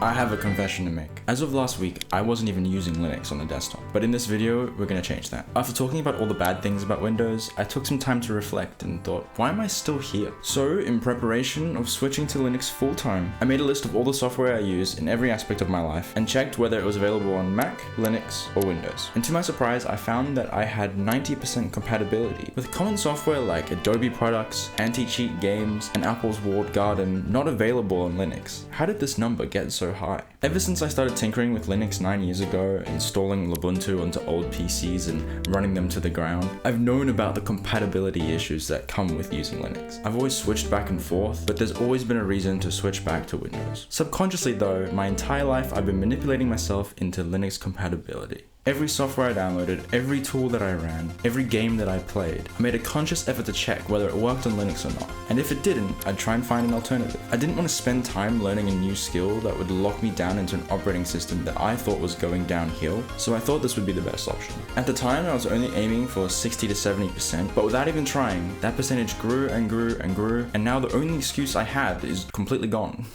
I have a confession to make. As of last week, I wasn't even using Linux on the desktop, but in this video, we're gonna change that. After talking about all the bad things about Windows, I took some time to reflect and thought, why am I still here? So, in preparation of switching to Linux full-time, I made a list of all the software I use in every aspect of my life and checked whether it was available on Mac, Linux, or Windows. And to my surprise, I found that I had 90% compatibility with common software like Adobe products, anti-cheat games, and Apple's walled garden not available on Linux. How did this number get so high? Ever since I started tinkering with Linux 9 years ago, installing Ubuntu onto old PCs and running them to the ground, I've known about the compatibility issues that come with using Linux. I've always switched back and forth, but there's always been a reason to switch back to Windows. Subconsciously though, my entire life I've been manipulating myself into Linux compatibility. Every software I downloaded, every tool that I ran, every game that I played, I made a conscious effort to check whether it worked on Linux or not. And if it didn't, I'd try and find an alternative. I didn't want to spend time learning a new skill that would lock me down into an operating system that I thought was going downhill, so I thought this would be the best option. At the time, I was only aiming for 60 to 70%, but without even trying, that percentage grew and grew and grew, and now the only excuse I had is completely gone.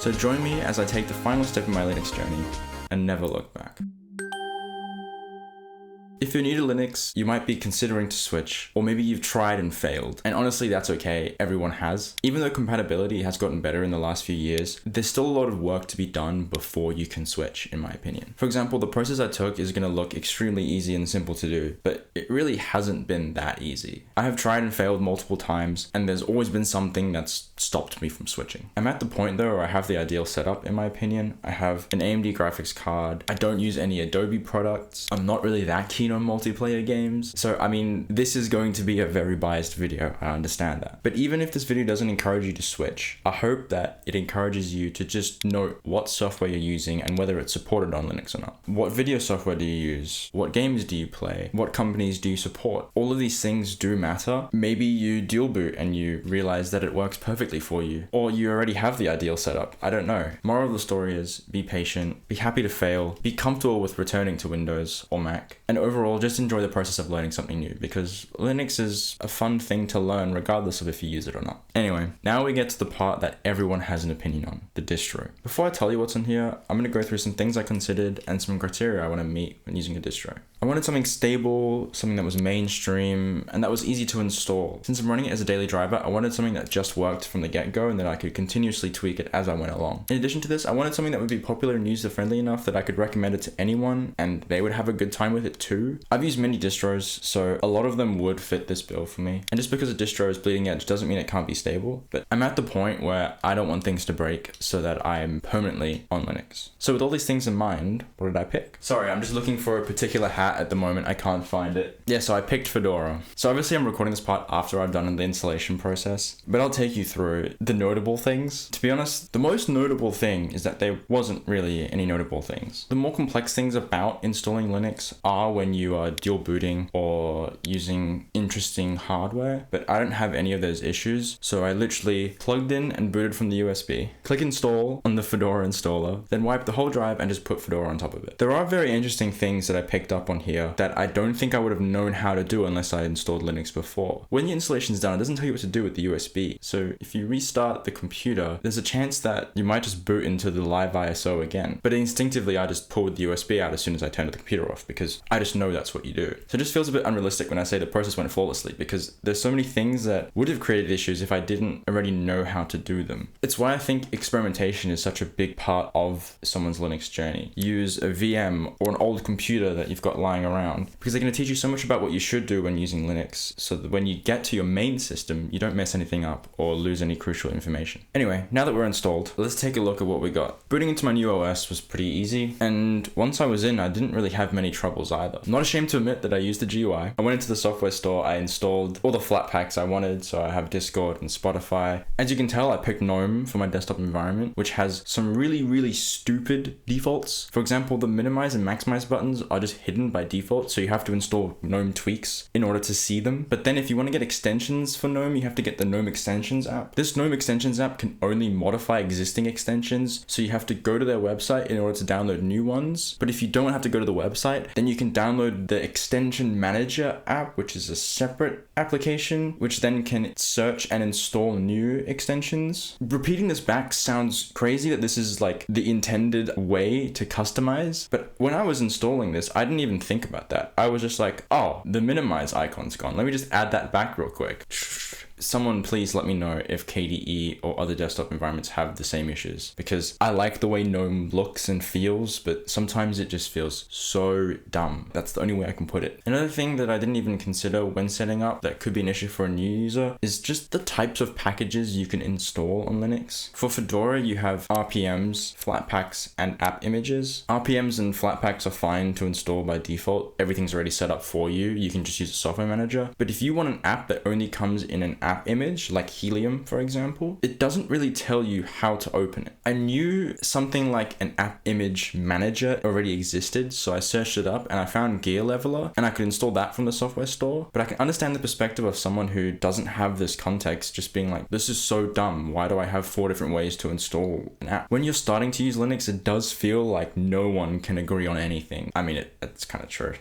So join me as I take the final step in my Linux journey and never look back. If you're new to Linux, you might be considering to switch, or maybe you've tried and failed. And honestly, that's okay, everyone has. Even though compatibility has gotten better in the last few years, there's still a lot of work to be done before you can switch, in my opinion. For example, the process I took is going to look extremely easy and simple to do, but it really hasn't been that easy. I have tried and failed multiple times, and there's always been something that's stopped me from switching. I'm at the point though where I have the ideal setup, in my opinion. I have an AMD graphics card, I don't use any Adobe products, I'm not really that keen on multiplayer games. So I mean, this is going to be a very biased video, I understand that. But even if this video doesn't encourage you to switch, I hope that it encourages you to just note what software you're using and whether it's supported on Linux or not. What video software do you use? What games do you play? What companies do you support? All of these things do matter. Maybe you dual boot and you realize that it works perfectly for you, or you already have the ideal setup. I don't know. Moral of the story is be patient, be happy to fail, be comfortable with returning to Windows or Mac, and overall just enjoy the process of learning something new, because Linux is a fun thing to learn regardless of if you use it or not. Anyway, now we get to the part that everyone has an opinion on, the distro. Before I tell you what's in here, I'm going to go through some things I considered and some criteria I want to meet when using a distro. I wanted something stable, something that was mainstream, and that was easy to install. Since I'm running it as a daily driver, I wanted something that just worked from the get-go and that I could continuously tweak it as I went along. In addition to this, I wanted something that would be popular and user-friendly enough that I could recommend it to anyone and they would have a good time with it too. I've used many distros, so a lot of them would fit this bill for me. And just because a distro is bleeding edge doesn't mean it can't be stable, but I'm at the point where I don't want things to break so that I'm permanently on Linux. So with all these things in mind, what did I pick? Sorry, I'm just looking for a particular hat at the moment. I can't find it. Yeah, so I picked Fedora. So obviously I'm recording this part after I've done the installation process, but I'll take you through the notable things. To be honest, the most notable thing is that there wasn't really any notable things. The more complex things about installing Linux are when you are dual booting or using interesting hardware, but I don't have any of those issues. So I literally plugged in and booted from the USB, click install on the Fedora installer, then wipe the whole drive and just put Fedora on top of it. There are very interesting things that I picked up on here that I don't think I would have known how to do unless I installed Linux before. When your installation's done, it doesn't tell you what to do with the USB. So if you restart the computer, there's a chance that you might just boot into the live ISO again. But instinctively, I just pulled the USB out as soon as I turned the computer off because I just know that's what you do. So it just feels a bit unrealistic when I say the process went flawlessly because there's so many things that would have created issues if I didn't already know how to do them. It's why I think experimentation is such a big part of someone's Linux journey. Use a VM or an old computer that you've got lying around because they're going to teach you so much about what you should do when using Linux so that when you get to your main system, you don't mess anything up or lose any crucial information. Anyway, now that we're installed, let's take a look at what we got. Booting into my new OS was pretty easy, and once I was in, I didn't really have many troubles either. I'm not ashamed to admit that I used the GUI. I went into the software store, I installed all the flat packs I wanted, so I have Discord and Spotify. As you can tell, I picked GNOME for my desktop environment, which has some really stupid defaults. For example, the minimize and maximize buttons are just hidden by default, so you have to install GNOME tweaks in order to see them. But then if you want to get extensions for GNOME, you have to get the GNOME Extensions app. This GNOME Extensions app can only modify existing extensions, so you have to go to their website in order to download new ones. But if you don't have to go to the website, then you can download download the extension manager app, which is a separate application, which then can search and install new extensions. Repeating this back sounds crazy that this is like the intended way to customize, but when I was installing this, I didn't even think about that. I was just like, oh, the minimize icon's gone. Let me just add that back real quick. Someone please let me know if KDE or other desktop environments have the same issues, because I like the way GNOME looks and feels, but sometimes it just feels so dumb. That's the only way I can put it. Another thing that I didn't even consider when setting up that could be an issue for a new user is just the types of packages you can install on Linux. For Fedora, you have RPMs, Flatpaks, and app images. RPMs and Flatpaks are fine to install by default. Everything's already set up for you. You can just use a software manager. But if you want an app that only comes in an app image, like Helium, for example, it doesn't really tell you how to open it. I knew something like an app image manager already existed, so I searched it up and I found Gear Leveler, and I could install that from the software store. But I can understand the perspective of someone who doesn't have this context, just being like, this is so dumb. Why do I have 4 different ways to install an app? When you're starting to use Linux, it does feel like no one can agree on anything. I mean, it's kind of true.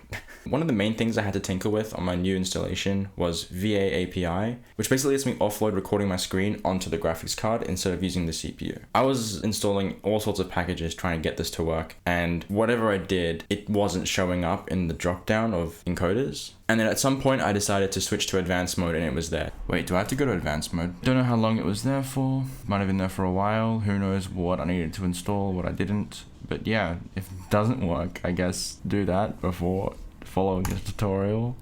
One of the main things I had to tinker with on my new installation was VA API, which basically lets me offload recording my screen onto the graphics card instead of using the CPU. I was installing all sorts of packages trying to get this to work, and whatever I did, it wasn't showing up in the dropdown of encoders. And then at some point I decided to switch to advanced mode and it was there. Wait, do I have to go to advanced mode? Don't know how long it was there for. Might have been there for a while. Who knows what I needed to install, what I didn't. But yeah, if it doesn't work, I guess do that before following the tutorial.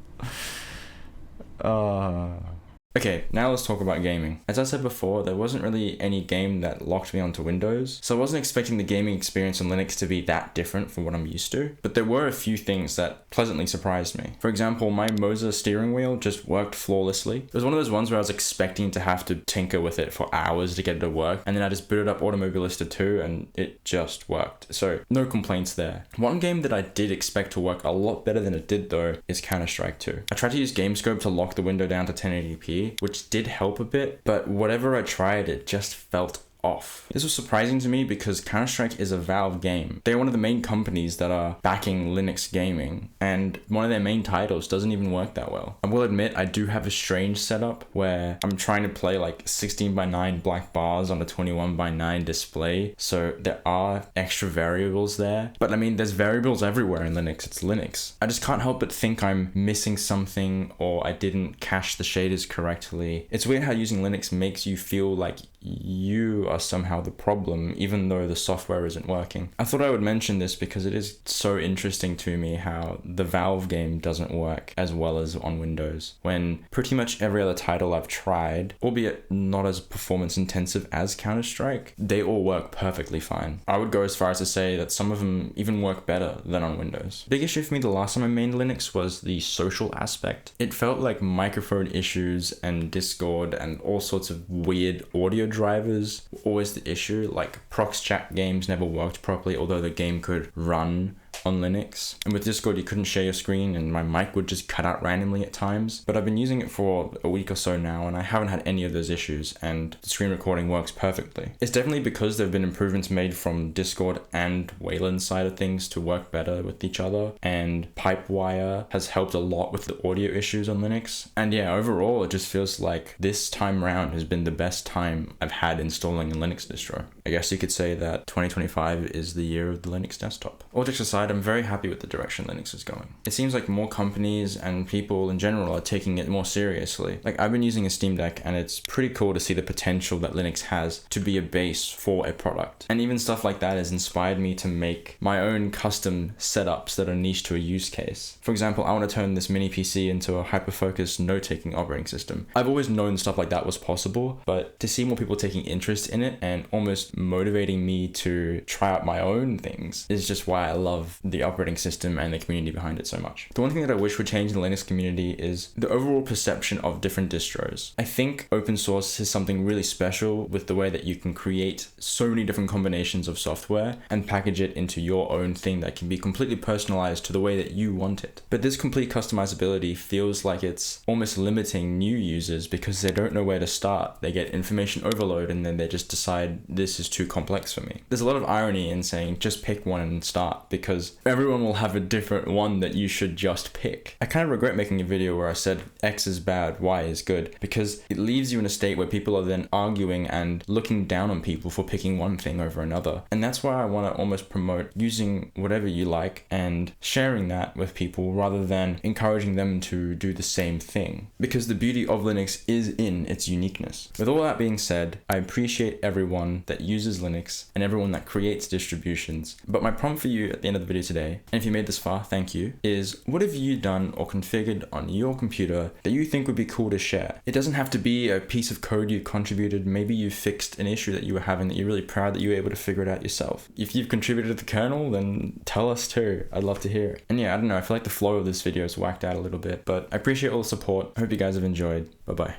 Okay, now let's talk about gaming. As I said before, there wasn't really any game that locked me onto Windows, so I wasn't expecting the gaming experience on Linux to be that different from what I'm used to, but there were a few things that pleasantly surprised me. For example, my Moza steering wheel just worked flawlessly. It was one of those ones where I was expecting to have to tinker with it for hours to get it to work, and then I just booted up Automobilista 2 and it just worked. So no complaints there. One game that I did expect to work a lot better than it did though is Counter-Strike 2. I tried to use GameScope to lock the window down to 1080p, which did help a bit, but whatever I tried, it just felt off. This was surprising to me because Counter-Strike is a Valve game. They're one of the main companies that are backing Linux gaming, and one of their main titles doesn't even work that well. I will admit I do have a strange setup where I'm trying to play like 16:9 black bars on a 21:9 display, so there are extra variables there. But I mean, there's variables everywhere in Linux. It's Linux. I just can't help but think I'm missing something, or I didn't cache the shaders correctly. It's weird how using Linux makes you feel like you are somehow the problem, even though the software isn't working. I thought I would mention this because it is so interesting to me how the Valve game doesn't work as well as on Windows, when pretty much every other title I've tried, albeit not as performance intensive as Counter-Strike, they all work perfectly fine. I would go as far as to say that some of them even work better than on Windows. Big issue for me the last time I mained Linux was the social aspect. It felt like microphone issues and Discord and all sorts of weird audio drivers were always the issue. Like prox chat games never worked properly, although the game could run on Linux. And with Discord, you couldn't share your screen and my mic would just cut out randomly at times. But I've been using it for a week or so now and I haven't had any of those issues, and the screen recording works perfectly. It's definitely because there have been improvements made from Discord and Wayland's side of things to work better with each other, and Pipewire has helped a lot with the audio issues on Linux. And yeah, overall, it just feels like this time round has been the best time I've had installing a Linux distro. I guess you could say that 2025 is the year of the Linux desktop. All jokes aside, I'm very happy with the direction Linux is going. It seems like more companies and people in general are taking it more seriously. Like, I've been using a Steam Deck and it's pretty cool to see the potential that Linux has to be a base for a product. And even stuff like that has inspired me to make my own custom setups that are niche to a use case. For example, I want to turn this mini PC into a hyper-focused note-taking operating system. I've always known stuff like that was possible, but to see more people taking interest in it and almost motivating me to try out my own things is just why I love the operating system and the community behind it so much. The one thing that I wish would change in the Linux community is the overall perception of different distros. I think open source is something really special with the way that you can create so many different combinations of software and package it into your own thing that can be completely personalized to the way that you want it. But this complete customizability feels like it's almost limiting new users because they don't know where to start. They get information overload and then they just decide this is too complex for me. There's a lot of irony in saying just pick one and start, because because everyone will have a different one that you should just pick. I kind of regret making a video where I said X is bad, Y is good, because it leaves you in a state where people are then arguing and looking down on people for picking one thing over another. And that's why I want to almost promote using whatever you like and sharing that with people rather than encouraging them to do the same thing. Because the beauty of Linux is in its uniqueness. With all that being said, I appreciate everyone that uses Linux and everyone that creates distributions. But my prompt for you at the end of the video today, and if you made this far, thank you, is what have you done or configured on your computer that you think would be cool to share? It doesn't have to be a piece of code you've contributed. Maybe you fixed an issue that you were having that you're really proud that you were able to figure it out yourself. If you've contributed to the kernel, then tell us too. I'd love to hear it. And yeah, I don't know, I feel like the flow of this video is whacked out a little bit, but I appreciate all the support. I hope you guys have enjoyed. Bye bye.